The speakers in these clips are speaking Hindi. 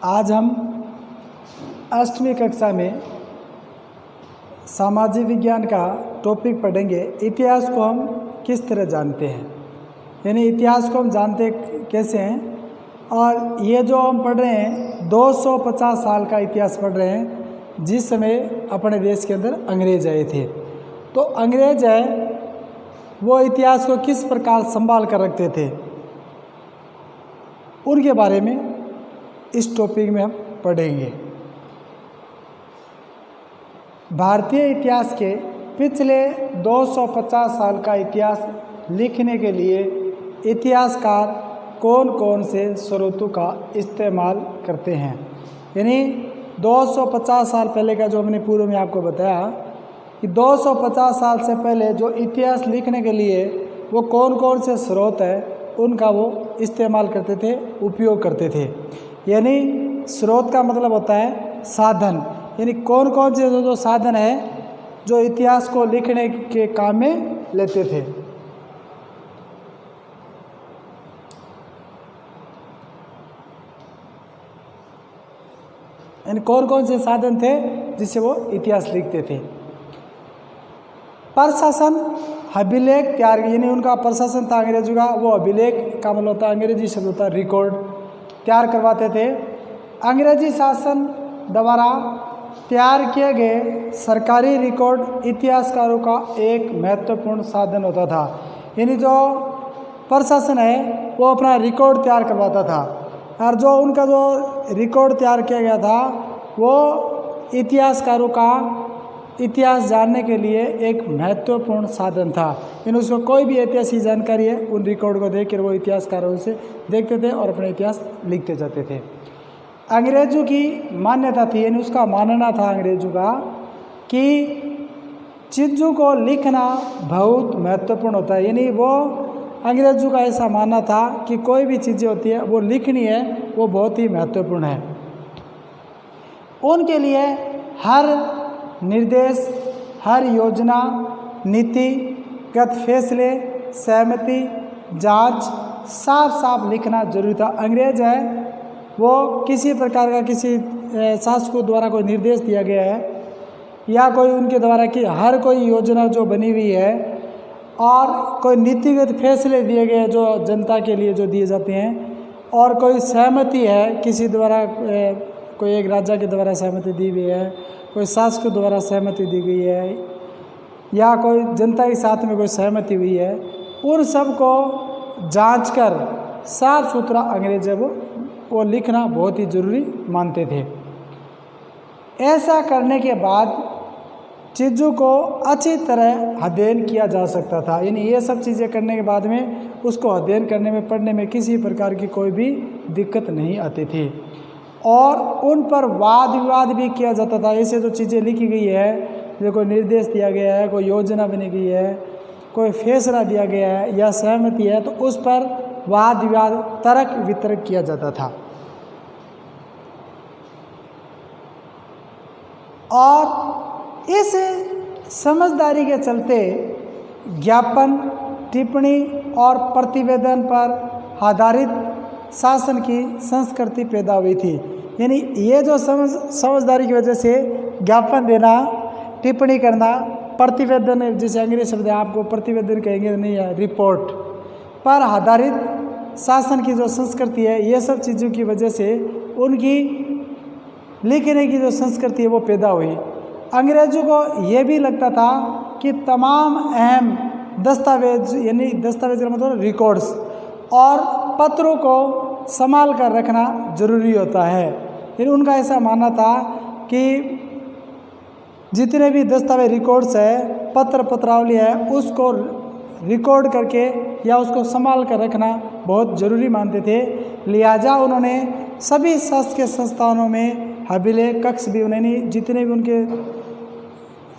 आज हम 8वीं कक्षा में सामाजिक विज्ञान का टॉपिक पढ़ेंगे। इतिहास को हम किस तरह जानते हैं, यानी इतिहास को हम जानते कैसे हैं। और ये जो हम पढ़ रहे हैं 250 साल का इतिहास पढ़ रहे हैं, जिस समय अपने देश के अंदर अंग्रेज आए थे। तो अंग्रेज है वो इतिहास को किस प्रकार संभाल कर रखते थे, उनके बारे में इस टॉपिक में हम पढ़ेंगे। भारतीय इतिहास के पिछले 250 साल का इतिहास लिखने के लिए इतिहासकार कौन कौन से स्रोतों का इस्तेमाल करते हैं। यानी 250 साल पहले का जो हमने पूर्व में आपको बताया कि 250 साल से पहले जो इतिहास लिखने के लिए वो कौन कौन से स्रोत है, उनका वो इस्तेमाल करते थे, उपयोग करते थे। यानी स्रोत का मतलब होता है साधन, यानी कौन कौन से जो साधन है जो इतिहास को लिखने के काम में लेते थे। यानी कौन कौन से साधन थे जिससे वो इतिहास लिखते थे। प्रशासन अभिलेख तैयार, यानी उनका प्रशासन था अंग्रेजों का, वो अभिलेख का मतलब होता है, अंग्रेजी शब्द होता है रिकॉर्ड, तैयार करवाते थे। अंग्रेजी शासन द्वारा तैयार किए गए सरकारी रिकॉर्ड इतिहासकारों का एक महत्वपूर्ण साधन होता था। यानी जो प्रशासन है वो अपना रिकॉर्ड तैयार करवाता था, और जो उनका जो रिकॉर्ड तैयार किया गया था वो इतिहासकारों का इतिहास जानने के लिए एक महत्वपूर्ण साधन था। यानी उसको कोई भी ऐतिहासिक जानकारी है उन रिकॉर्ड को देख कर वो इतिहासकारों से देखते थे और अपना इतिहास लिखते जाते थे। अंग्रेजों की मान्यता थी, यानी उसका मानना था अंग्रेजों का कि चीज़ों को लिखना बहुत महत्वपूर्ण होता है। यानी वो अंग्रेजों का ऐसा मानना था कि कोई भी चीज़ें होती है वो लिखनी है, वो बहुत ही महत्वपूर्ण है। उनके लिए हर निर्देश, हर योजना, नीतिगत फैसले, सहमति, जांच साफ साफ लिखना जरूरी था। अंग्रेज है वो किसी प्रकार का किसी शासकों द्वारा कोई निर्देश दिया गया है या कोई उनके द्वारा की हर कोई योजना जो बनी हुई है और कोई नीतिगत फैसले दिए गए जो जनता के लिए जो दिए जाते हैं, और कोई सहमति है किसी द्वारा, कोई एक राजा के द्वारा सहमति दी हुई है, कोई शासक द्वारा सहमति दी गई है, या कोई जनता के साथ में कोई सहमति हुई है, उन सब को जांच कर साफ सुथरा अंग्रेज है वो लिखना बहुत ही ज़रूरी मानते थे। ऐसा करने के बाद चीज़ों को अच्छी तरह अध्ययन किया जा सकता था। यानी ये सब चीज़ें करने के बाद में उसको अध्ययन करने में, पढ़ने में किसी प्रकार की कोई भी दिक्कत नहीं आती थी, और उन पर वाद विवाद भी किया जाता था। ऐसे जो चीज़ें लिखी गई है, जो कोई निर्देश दिया गया है, कोई योजना बनी गई है, कोई फैसला दिया गया है या सहमति है, तो उस पर वाद विवाद, तर्क वितर्क किया जाता था। और इस समझदारी के चलते ज्ञापन, टिप्पणी और प्रतिवेदन पर आधारित शासन की संस्कृति पैदा हुई थी। यानी ये जो समझदारी की वजह से ज्ञापन देना, टिप्पणी करना, प्रतिवेदन, जैसे अंग्रेजी शब्द है आपको प्रतिवेदन कहेंगे नहीं है, रिपोर्ट पर आधारित शासन की जो संस्कृति है, ये सब चीज़ों की वजह से उनकी लिखने की जो संस्कृति है वो पैदा हुई। अंग्रेजों को ये भी लगता था कि तमाम अहम दस्तावेज, यानी दस्तावेज का मतलब रिकॉर्ड्स और पत्रों को संभाल कर रखना जरूरी होता है। यानी उनका ऐसा मानना था कि जितने भी दस्तावेज, रिकॉर्ड्स है, पत्र पत्रावली है, उसको रिकॉर्ड करके या उसको संभाल कर रखना बहुत ज़रूरी मानते थे। लिहाजा उन्होंने सभी शासकीय संस्थानों में अभिलेख कक्ष भी, उन्होंने जितने भी उनके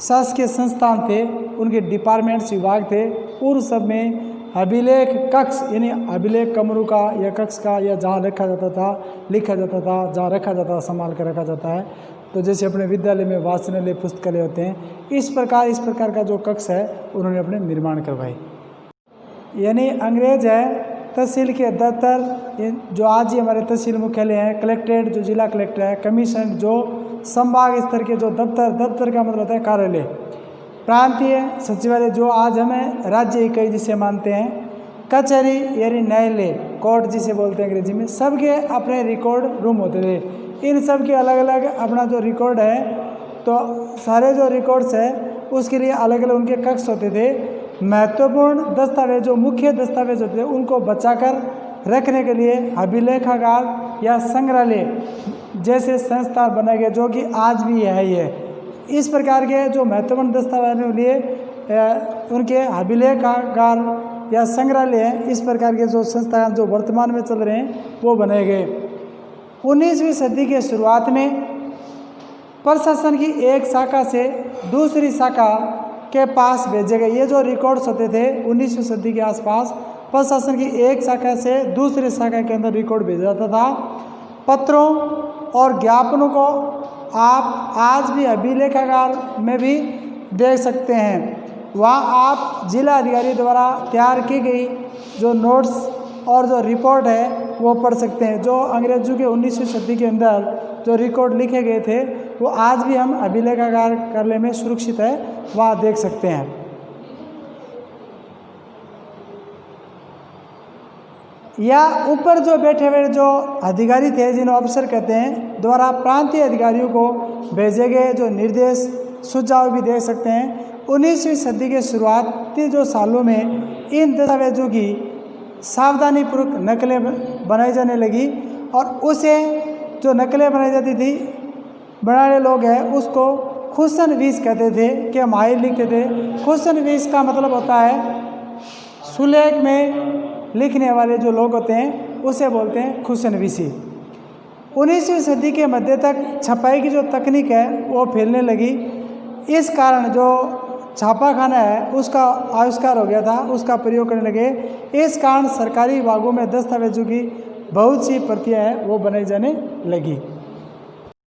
शासकीय संस्थान थे, उनके डिपार्टमेंट्स, विभाग थे, उन सब में अभिलेख कक्ष, यानी अभिलेख कमरों का या कक्ष का, या जहाँ लिखा जाता था, जहाँ रखा जाता था, संभाल कर रखा जाता है। तो जैसे अपने विद्यालय में वाचनालय, पुस्तकालय होते हैं, इस प्रकार का जो कक्ष है उन्होंने अपने निर्माण करवाए। यानी अंग्रेज है तहसील के दफ्तर जो आज ही हमारे तहसील मुख्यालय हैं, कलेक्ट्रेट जो जिला कलेक्टर है, कमीशन जो संभाग स्तर के जो दफ्तर का मतलब होता है कार्यालय, प्रांतीय सचिवालय जो आज हमें राज्य इकाई जिसे मानते हैं, कचहरी यानी न्यायालय, कोर्ट जिसे बोलते हैं अंग्रेजी में, सबके अपने रिकॉर्ड रूम होते थे। इन सब के अलग अलग अपना जो रिकॉर्ड है, तो सारे जो रिकॉर्ड्स है उसके लिए अलग अलग उनके कक्ष होते थे। महत्वपूर्ण दस्तावेज जो मुख्य दस्तावेज होते थे उनको बचाकर रखने के लिए अभिलेखागार या संग्रहालय जैसे संस्था बनाए गए, जो कि आज भी है ही है। इस प्रकार के जो महत्वपूर्ण दस्तावेजों के लिए उनके अभिलेखागार या संग्रहालय हैं, इस प्रकार के जो संस्थान जो वर्तमान में चल रहे हैं वो बनाए गए। 19वीं सदी के शुरुआत में प्रशासन की एक शाखा से दूसरी शाखा के पास भेजे गए। ये जो रिकॉर्ड्स होते थे 19वीं सदी के आसपास, प्रशासन की एक शाखा से दूसरी शाखा के अंदर रिकॉर्ड भेजा जाता था। पत्रों और ज्ञापनों को आप आज भी अभिलेखागार में भी देख सकते हैं। वहाँ आप जिला अधिकारी द्वारा तैयार की गई जो नोट्स और जो रिपोर्ट है वो पढ़ सकते हैं। जो अंग्रेजों के 19वीं सदी के अंदर जो रिकॉर्ड लिखे गए थे वो आज भी हम अभिलेखागार कार्यालय में सुरक्षित है, वहाँ देख सकते हैं। या ऊपर जो बैठे हुए जो अधिकारी थे, जिन्हें अफसर कहते हैं, द्वारा प्रांतीय अधिकारियों को भेजे गए जो निर्देश सुझाव भी देख सकते हैं। 19वीं सदी के शुरुआती जो सालों में इन दस्तावेजों की सावधानीपूर्वक नकलें बनाई जाने लगी और उसे जो नकलें बनाई जाती थी, बनाने लोग हैं उसको खुशनवीस कहते थे कि माहिर लिखते थे। खुशनवीस का मतलब होता है सुलेख में लिखने वाले जो लोग होते हैं उसे बोलते हैं खुशनवीसी। 19वीं सदी के मध्य तक छपाई की जो तकनीक है वो फैलने लगी। इस कारण जो छापाखाना है उसका आविष्कार हो गया था, उसका प्रयोग करने लगे। इस कारण सरकारी विभागों में दस्तावेजों की बहुत सी प्रतियां हैं वो बनाई जाने लगी।